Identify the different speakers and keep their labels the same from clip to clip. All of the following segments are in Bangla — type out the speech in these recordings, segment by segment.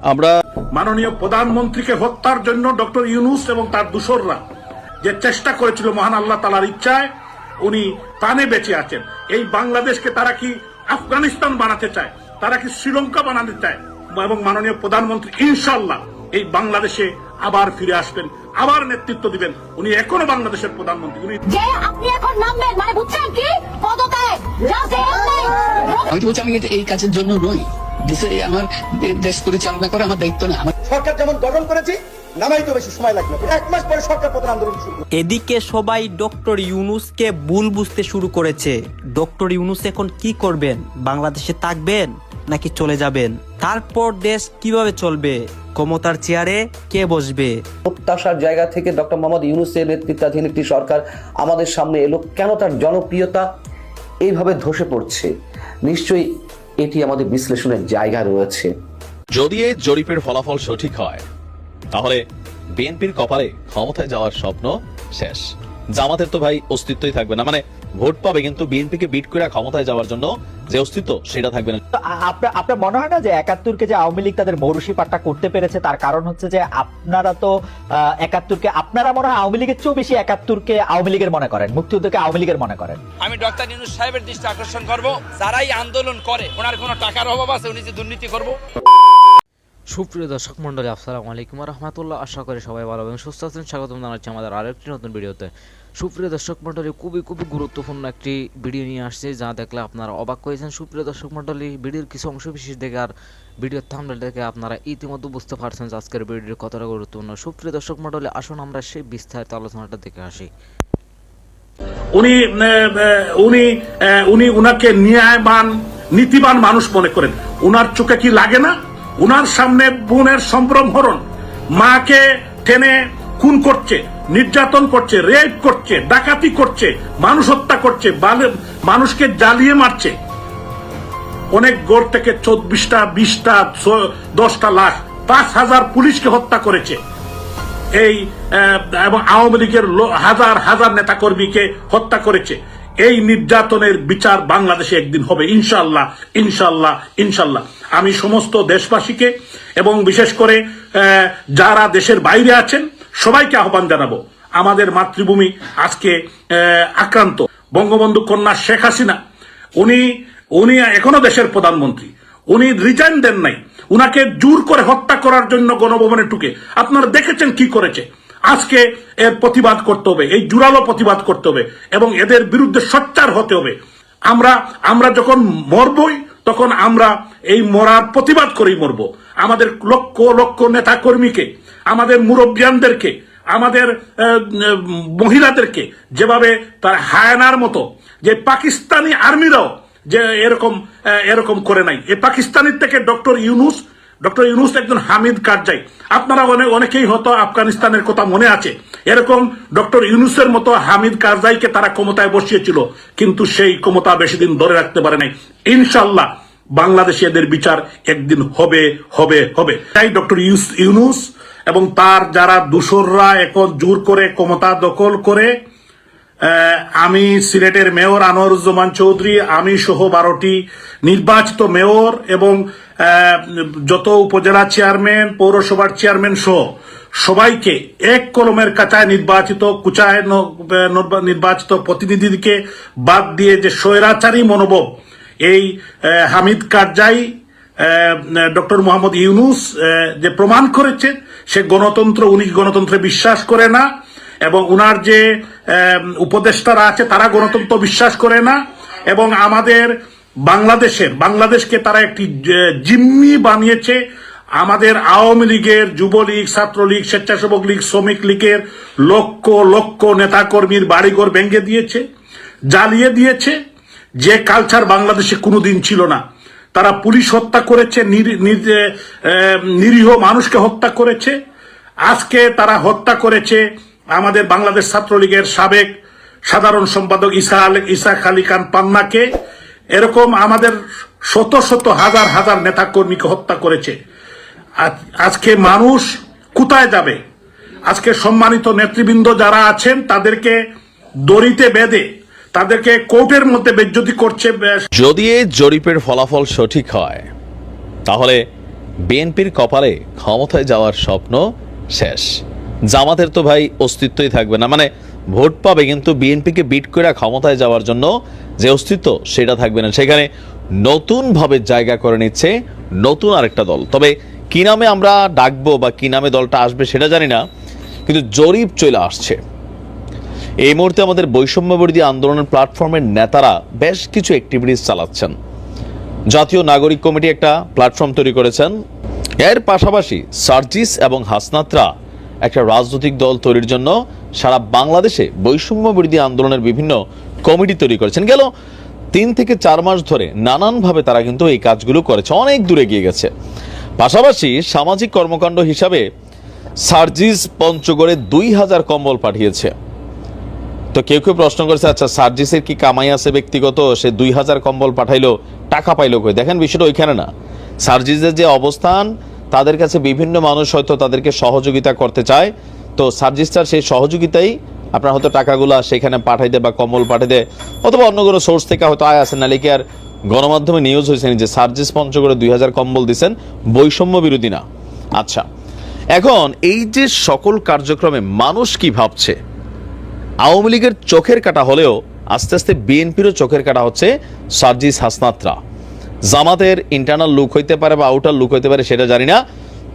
Speaker 1: আমরা
Speaker 2: মাননীয় প্রধানমন্ত্রীকে হত্যার জন্য ডক্টর ইউনূস এবং তার দূষররা যে চেষ্টা করেছিল, মহান আল্লাহ তাআলার ইচ্ছায় উনি প্রাণে বেঁচে আছেন। এই বাংলাদেশকে তারা কি আফগানিস্তান বানাতে চায়, তারা কি শ্রীলঙ্কা বানাতে চায়, এবং মাননীয় প্রধানমন্ত্রী ইনশাআল্লাহ এই বাংলাদেশে আবার ফিরে আসবেন, আবার নেতৃত্ব দিবেন। উনি এখনো বাংলাদেশের প্রধানমন্ত্রী। উনি
Speaker 3: যে আপনি এখন নামবেন মানে বুঝছেন কি পদত্যাগ
Speaker 4: আমি তো বলছি আমি এই কাজের জন্য নই, দেশে আমার দেশ পরিচালনা করা আমার দায়িত্ব না। আমার
Speaker 5: সরকার যেমন গঠন করেছি নামাইতে বেশি সময় লাগবে, 1 মাস পরে সরকার পতন আন্দোলন শুরু।
Speaker 6: এদিকে সবাই ডক্টর ইউনূসকে ভুল বুঝতে শুরু করেছে। ডক্টর ইউনূস এখন কি করবেন? বাংলাদেশে থাকবেন নাকি চলে যাবেন? তারপর দেশ কিভাবে চলবে? ক্ষমতার চেয়ারে কে বসবে?
Speaker 7: প্রত্যাশার জায়গা থেকে ডক্টর মোহাম্মদ ইউনূসের নেতৃত্বাধীন একটি সরকার আমাদের সামনে এলো, কেন তার জনপ্রিয়তা এইভাবে ধসে পড়ছে? নিশ্চয়ই এটি আমাদের বিশ্লেষণের জায়গা রয়েছে।
Speaker 1: যদি এই জরিপের ফলাফল সঠিক হয় তাহলে বিএনপির কপালে ক্ষমতায় যাওয়ার স্বপ্ন শেষ। জামাতের তো ভাই অস্তিত্বই থাকবে না, মানে ভোট পাবে কিন্তু বিএনপিকে বিট করে ক্ষমতায় যাওয়ার জন্য যে অস্তিত্ব সেটা থাকবে না।
Speaker 8: আপনার মনে হয় না যে ৭১কে যে আওয়ামী লীগ তাদের মৌরুষি পাট্টা করতে পেরেছে, তার কারণ হচ্ছে যে আপনারা তো ৭১কে আপনারা মনে হয় আওয়ামী লীগের চেয়েও বেশি ৭১কে আওয়ামী লীগের মনে করেন, মুক্তিযুদ্ধকে আওয়ামী লীগের মনে করেন।
Speaker 9: আমি ডক্টর ইউনূস সাহেবের দৃষ্টি আকর্ষণ করব, যারাই আন্দোলন করে ওনার কোনো টাকার অভাব আছে, উনি যে দুর্নীতি করবো।
Speaker 10: সুপ্রিয় দর্শক মন্ডলী, আসসালামু আলাইকুম ওয়া রাহমাতুল্লাহ। আশা করি সবাই ভালো এবং সুস্থ আছেন। স্বাগতম জানাচ্ছি আমাদের আরেকটি নতুন ভিডিওতে। সুপ্রিয় দর্শক মন্ডলী, খুবই গুরুত্বপূর্ণ একটি ভিডিও নিয়ে আসছে, যা দেখলে আপনারা অবাক হয়েছেন। সুপ্রিয় দর্শক মন্ডলী, ভিডিওর কিছু অংশ বিশেষ দেখে আর ভিডিওর থাম্বনেল দেখে আপনারা ইতিমধ্যে বুঝতে পারছেন যে আজকের ভিডিওটি কতটা গুরুত্বপূর্ণ। সুপ্রিয় দর্শক মন্ডলী, আসুন আমরা সেই বিস্তারিত আলোচনাটা দেখে আসি।
Speaker 2: উনি উনাকে ন্যায়বান নীতিবান মানুষ মনে করেন। উনার চোখে কি লাগে না? উনার সামনে বোনের সম্ভ্রমহরণ, মাকে টেনে খুন করছে, নির্যাতন করছে, রেপ করছে, ডাকাতি করছে, মানুষ হত্যা করছে, মানুষকে জ্বালিয়ে মারছে। অনেক গড় থেকে ২৪টা ২০টা ১০টা লাশ, ৫,০০০ পুলিশকে হত্যা করেছে এই, এবং আওয়ামী লীগের হাজার হাজার নেতাকর্মীকে হত্যা করেছে। এই নির্যাতনের বিচার বাংলাদেশে একদিন হবে ইনশাআল্লাহ, ইনশাআল্লাহ, ইনশাআল্লাহ। আমি সমস্ত দেশবাসীকে এবং বিশেষ করে যারা দেশের বাইরে আছেন সবাইকে আহ্বান জানাবো। আমাদের মাতৃভূমি আজকে আক্রান্ত। বঙ্গবন্ধু কন্যা শেখ হাসিনা উনি এখনো দেশের প্রধানমন্ত্রী, উনি রিজাইন দেন নাই। উনাকে জোর করে হত্যা করার জন্য গণভবনে ঢুকে আপনারা দেখেছেন কি করেছে। আজকে এর প্রতিবাদ করতে হবে, এই জোরালো প্রতিবাদ করতে হবে এবং এদের বিরুদ্ধে সোচ্চার হতে হবে। আমরা যখন মরবই তখন আমরা এই মরার প্রতিবাদ করেই মরবো। আমাদের লক্ষ লক্ষ নেতা কর্মীকে, আমাদের মুরব্বিয়ানদেরকে, আমাদের মহিলাদেরকে যেভাবে তার হায়ানার মতো, যে পাকিস্তানি আর্মিরাও যে এরকম করে নাই। এই পাকিস্তানের থেকে ডক্টর ইউনূস একজন হামিদ কারজাই। আপনারা অনেকেই হয়তো আফগানিস্তানের কথা মনে আছে, এরকম ডক্টর ইউনূসের মতো হামিদ কারজাইকে তারা ক্ষমতায় বসিয়েছিল, কিন্তু সেই ক্ষমতা বেশি দিন ধরে রাখতে পারে নাই। ইনশাআল্লাহ বাংলাদেশে এদের বিচার একদিন হবে হবে হবে। তাই ডক্টর ইউনূস এবং তার যারা দূষররা এখন জোর করে ক্ষমতা দখল করে, আমি সিলেটের মেয়র আনোয়ারুজ্জামান চৌধুরী, আমি সহ 12টি নির্বাচিত মেয়র এবং যত উপজেলা চেয়ারম্যান, পৌরসভার চেয়ারম্যান সহ সবাইকে এক কলমের কাঁচায় নির্বাচিত প্রতিনিধিকে বাদ দিয়ে যে স্বৈরাচারী মনোভাব এই হামিদ কারজাই, ডক্টর মোহাম্মদ ইউনূস যে প্রমাণ করেছে সে উনি গণতন্ত্রে বিশ্বাস করে না, এবং উনার যে উপদেষ্টারা আছে তারা গণতন্ত্র বিশ্বাস করে না, এবং আমাদের বাংলাদেশকে তারা একটি জিম্মি বানিয়েছে। আমাদের আওয়ামী লীগের, যুবলীগ, ছাত্রলীগ, স্বেচ্ছাসেবক লীগ, শ্রমিক লীগের লক্ষ লক্ষ নেতাকর্মীর বাড়িঘর ভেঙে দিয়েছে, জ্বালিয়ে দিয়েছে, যে কালচার বাংলাদেশে কোনোদিন ছিল না। তারা পুলিশ হত্যা করেছে, নিরীহ মানুষকে হত্যা করেছে। আজকে তারা হত্যা করেছে আমাদের বাংলাদেশ ছাত্রলীগের সাবেক সাধারণ সম্পাদক ইসাক আলী খান পান্নাকে। এরকম আমাদের শত শত হাজার হাজার নেতাকর্মীকে হত্যা করেছে। আজকে মানুষ কোথায় যাবে? আজকে সম্মানিত নেতৃবৃন্দ যারা আছেন তাদেরকে দড়িতে বেঁধে তাদেরকে কোর্টের মধ্যে বেজ্জতি করছে।
Speaker 1: যদি এই জরিপের ফলাফল সঠিক হয় তাহলে বিএনপির কপালে ক্ষমতায় যাওয়ার স্বপ্ন শেষ। জামাতের তো ভাই অস্তিত্বই থাকবে না, মানে ভোট পাবে কিন্তু বিএনপিকে বিট করে ক্ষমতায় যাওয়ার জন্য যে অস্তিত্ব সেটা থাকবে না। সেখানে নতুনভাবে জায়গা করে নিচ্ছে নতুন আরেকটা দল। তবে কি নামে আমরা ডাকবো বা কি নামে দলটা আসবে সেটা জানি না, কিন্তু জরিপ চলে আসছে। এই মুহূর্তে আমাদের বৈষম্য বিরোধী আন্দোলনের প্ল্যাটফর্মের নেতারা বেশ কিছু অ্যাক্টিভিটিস চালাচ্ছেন। জাতীয় নাগরিক কমিটি একটা প্ল্যাটফর্ম তৈরি করেছেন। এর পাশাপাশি সার্জিস এবং হাসনাতরা একটা রাজনৈতিক দল তৈরির জন্য সারা বাংলাদেশে বৈষম্য বিরোধী আন্দোলনের বিভিন্ন কমিটি তৈরি করেছেন। গেল 3 থেকে 4 মাস ধরে নানানভাবে তারা কিন্তু এই কাজগুলো করেছে, অনেক দূরে গিয়ে গেছে। পাশাপাশি সামাজিক কর্মকাণ্ড হিসাবে সার্জিস পঞ্চগড়ে 2000 কম্বল পাঠিয়েছে। তো কেউ কেউ প্রশ্ন করেছে, আচ্ছা সার্জিসের কি কামাই আছে ব্যক্তিগত, সে 2000 কম্বল পাঠাইলো, টাকা পাইলো কই? দেখেন বিষয়টা ওইখানে না। সার্জিসের যে অবস্থান, তাদের কাছে বিভিন্ন মানুষ হয়তো তাদেরকে সহযোগিতা করতে চায়, তো সার্জিসটার সেই সহযোগিতাই আপনার হয়তো টাকাগুলা সেখানে পাঠাই দেয় বা কম্বল পাঠাই দেয়, অথবা অন্য কোনো সোর্স থেকে হয়তো আয় আসে। নালে কি আর গণমাধ্যমে নিউজ হয়েছে যে সার্জিস পঞ্চগড়ে 2000 কম্বল দিচ্ছেন, বৈষম্য বিরোধী না? আচ্ছা, এখন এই যে সকল কার্যক্রমে মানুষ কি ভাবছে, আওয়ামী লীগের চোখের কাটা হলেও আস্তে আস্তে বিএনপিরও চোখের কাটা হচ্ছে সার্জিস হাসনাতরা। জামাতের ইন্টারনাল লুক হইতে পারে বা আউটার লুক হইতে পারে সেটা জানি না,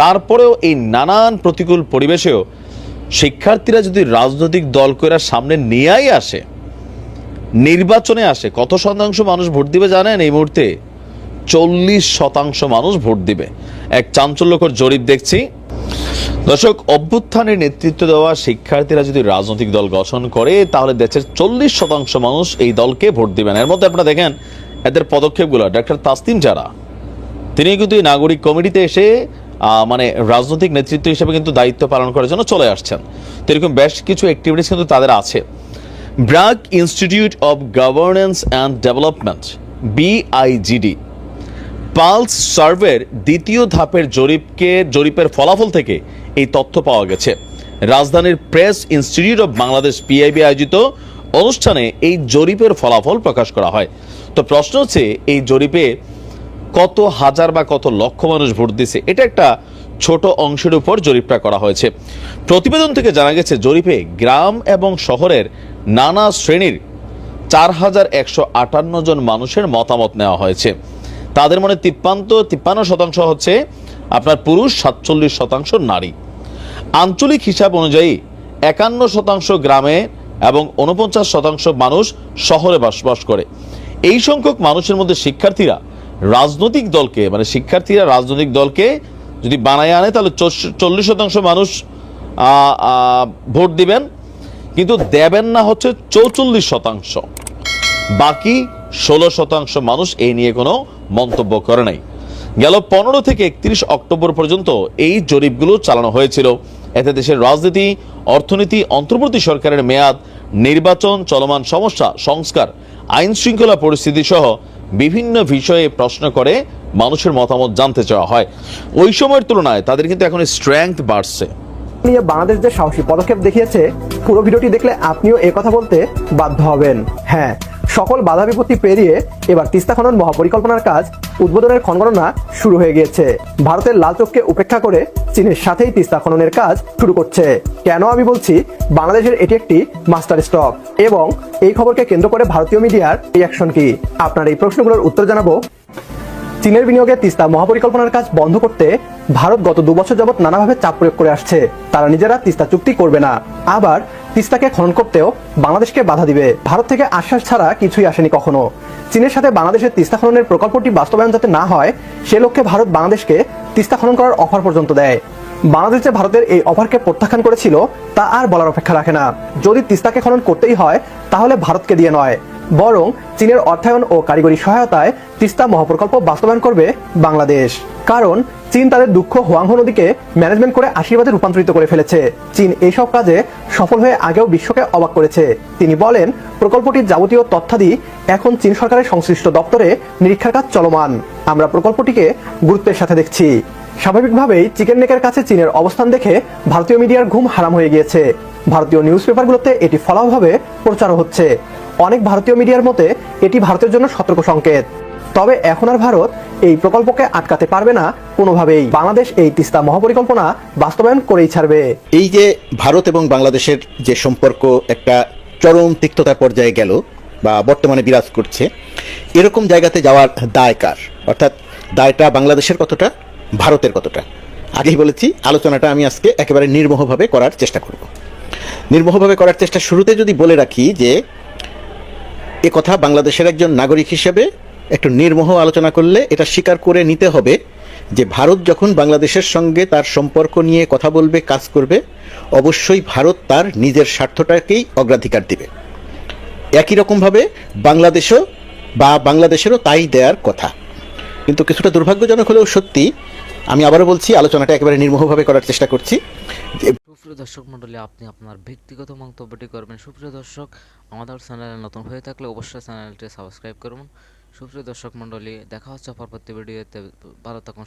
Speaker 1: তারপরেও এই নানান প্রতিকূল পরিবেশেও শিক্ষার্থীরা যদি রাজনৈতিক দল করে সামনে নিয়েই আসে, নির্বাচনে আসে, কত শতাংশ মানুষ ভোট দিবে জানেন? এই মুহূর্তে 40% মানুষ ভোট দিবে। এক চাঞ্চল্যকর জরিপ দেখছি। দর্শক, অভ্যুত্থানের নেতৃত্ব দেওয়া শিক্ষার্থীরা যদি রাজনৈতিক দল গঠন করে তাহলে দেশের 40% মানুষ এই দলকে ভোট দিবেন। এর মধ্যে আপনারা দেখেন এদের পদক্ষেপগুলো। ডক্টর তাসনিম জারা, তিনি কিন্তু এই নাগরিক কমিটিতে এসে মানে রাজনৈতিক নেতৃত্ব হিসেবে কিন্তু দায়িত্ব পালন করার জন্য চলে আসছেন। তো এরকম বেশ কিছু অ্যাক্টিভিটিস কিন্তু তাদের আছে। BRAC institute of governance and development, BIGD, pulse সার্ভের দ্বিতীয় ধাপের জরিপের ফলাফল থেকে এই তথ্য পাওয়া গেছে। রাজধানীর press institute of Bangladesh PIB আয়োজিত অনুষ্ঠানে এই জরিপের ফলাফল প্রকাশ করা হয়। তো প্রশ্ন হচ্ছে, এই জরিপে কত হাজার বা কত লক্ষ মানুষ ভোট দিছে? এটা একটা ছোট অংশের উপর জরিপটা করা হয়েছে। প্রতিবেদন থেকে জানা গেছে জরিপে গ্রাম এবং শহরের নানা শ্রেণীর 4158 জন মানুষের মতামত নেওয়া হয়েছে। তাদের মনে 53% হচ্ছে আপনার পুরুষ, 47% নারী। আঞ্চলিক হিসাব অনুযায়ী 51% গ্রামে এবং 49% মানুষ শহরে বসবাস করে। এই সংখ্যক মানুষের মধ্যে শিক্ষার্থীরা রাজনৈতিক দলকে যদি বানায় আনে তাহলে 40% মানুষ ভোট দিবেন, কিন্তু দেবেন না হচ্ছে 44%। বাকি 16% মানুষ এই নিয়ে কোনো মন্তব্য করে নাই। গেল 15 থেকে 31 অক্টোবর পর্যন্ত এই জরিপগুলো চালানো হয়েছিল। এতে দেশের রাজনীতি, অর্থনীতি, অন্তর্বর্তী সরকারের মেয়াদ, নির্বাচন, চলমান সমস্যা, সংস্কার, আইন শৃঙ্খলা পরিস্থিতি সহ বিভিন্ন বিষয়ে প্রশ্ন করে মানুষের মতামত জানতে চাওয়া হয়। ওই সময়ের তুলনায় তাদের কিন্তু এখন স্ট্রেংথ বাড়ছে।
Speaker 5: নিয়ে বাংলাদেশ যে সাহসী পদক্ষেপ দেখিয়েছে, পুরো ভিডিওটি দেখলে আপনিও এ কথা বলতে বাধ্য হবেন। হ্যাঁ, সকল বাধা বিপত্তি পেরিয়ে এবার তিস্তা খনন মহাপরিকল্পনার কাজ উদ্বোধনের ক্ষণগণনা শুরু হয়ে গিয়েছে। ভারতের লাল চোখকে উপেক্ষা করে চীনের সাথেই তিস্তা খননের কাজ শুরু করছে। কেন আমি বলছি? বাংলাদেশের এটি একটি মাস্টার স্টপ, এবং এই খবরকে কেন্দ্র করে ভারতীয় মিডিয়ার রিঅ্যাকশন কি? আপনার এই প্রশ্নগুলোর উত্তর জানাবো। চীনের বিনিয়োগে তিস্তা মহাপরিকল্পনার কাজ বন্ধ করতে ভারত গত 2 বছর যাবৎ নানাভাবে চাপ প্রয়োগ করে আসছে। তারা নিজেরা তিস্তা চুক্তি করবে না, আবার তিস্তাকে খনন করতেও বাংলাদেশকে বাধা দিবে। ভারত থেকে আশ্বাস ছাড়া কিছুই আসেনি কখনো। চীনের সাথে বাংলাদেশের তিস্তা খননের প্রকল্পটি বাস্তবায়ন যাতে না হয়, সে লক্ষ্যে ভারত বাংলাদেশকে তিস্তা খনন করার অফার পর্যন্ত দেয়। বাংলাদেশ যে ভারতের এই অফারকে প্রত্যাখ্যান করেছিল তা আর বলার অপেক্ষা রাখে না। যদি তিস্তাকে খনন করতেই হয় তাহলে ভারতকে দিয়ে নয়, বরং চীনের অর্থায়ন ও কারিগরি সহায়তায় তিস্তা মহাপ্রকল্প বাস্তবায়ন করবে বাংলাদেশ। কারণ চীন তাদের দুঃখ হোয়াংহো নদীকে ম্যানেজমেন্ট করে আশীর্বাদে রূপান্তরিত করে ফেলেছে। চীন এইসব কাজে সফল হয়ে আগেও বিশ্বকে অবাক করেছে। তিনি বলেন, প্রকল্পটির যাবতীয় তথ্যাদি এখন চীন সরকারের সংশ্লিষ্ট দপ্তরে নিরীক্ষার কাজ চলমান। আমরা প্রকল্পটিকে গুরুত্বের সাথে দেখছি। স্বাভাবিকভাবেই চিকেন নেকের কাছে চীনের অবস্থান দেখে ভারতীয় মিডিয়ার ঘুম হারাম হয়ে গিয়েছে। ভারতীয় নিউজ পেপারগুলোতে এটি ফলাওভাবে প্রচার হচ্ছে। অনেক ভারতীয় মিডিয়ার মতে এটি ভারতের জন্য সতর্ক সংকেত। তবে এখন আর ভারত এই প্রকল্পকে আটকাতে পারবে না কোনোভাবেই। বাংলাদেশ এই তিস্তা মহাপরিকল্পনা বাস্তবায়ন করেই ছাড়বে।
Speaker 11: এই যে ভারত এবং বাংলাদেশের যে সম্পর্ক একটা চরম তিক্ততার পর্যায়ে গেল বা বর্তমানে বিরাজ করছে, এরকম জায়গাতে যাওয়ার দায় কার? অর্থাৎ দায়টা বাংলাদেশের কতটা, ভারতের কতটা? আগেই বলেছি, আলোচনাটা আমি আজকে একেবারে নির্মোহভাবে করার চেষ্টা করব। নির্মোহভাবে করার চেষ্টা শুরুতে যদি বলে রাখি যে এ কথা বাংলাদেশের একজন নাগরিক হিসেবে একটু নির্মোহ আলোচনা করলে এটা স্বীকার করে নিতে হবে যে ভারত যখন বাংলাদেশের সঙ্গে তার সম্পর্ক নিয়ে কথা বলবে, কাজ করবে, অবশ্যই ভারত তার নিজের স্বার্থটাকেই অগ্রাধিকার দিবে। একই রকমভাবে বাংলাদেশেরও তাই দেওয়ার কথা। কিন্তু কিছুটা দুর্ভাগ্যজনক হলেও সত্যি, আমি আবারও বলছি, আলোচনাটা একেবারে নির্মোহভাবে করার চেষ্টা করছি।
Speaker 10: সুপ্রিয় দর্শক মণ্ডলী, আপনি আপনার ব্যক্তিগত মন্তব্যটি করবেন। সুপ্রিয় দর্শক, আমাদের চ্যানেলে নতুন হয়ে থাকলে অবশ্যই চ্যানেলটি সাবস্ক্রাইব করুন। সুপ্রিয় দর্শক মণ্ডলী, দেখা হচ্ছে পরবর্তী ভিডিওতে। ভালো থাকুন।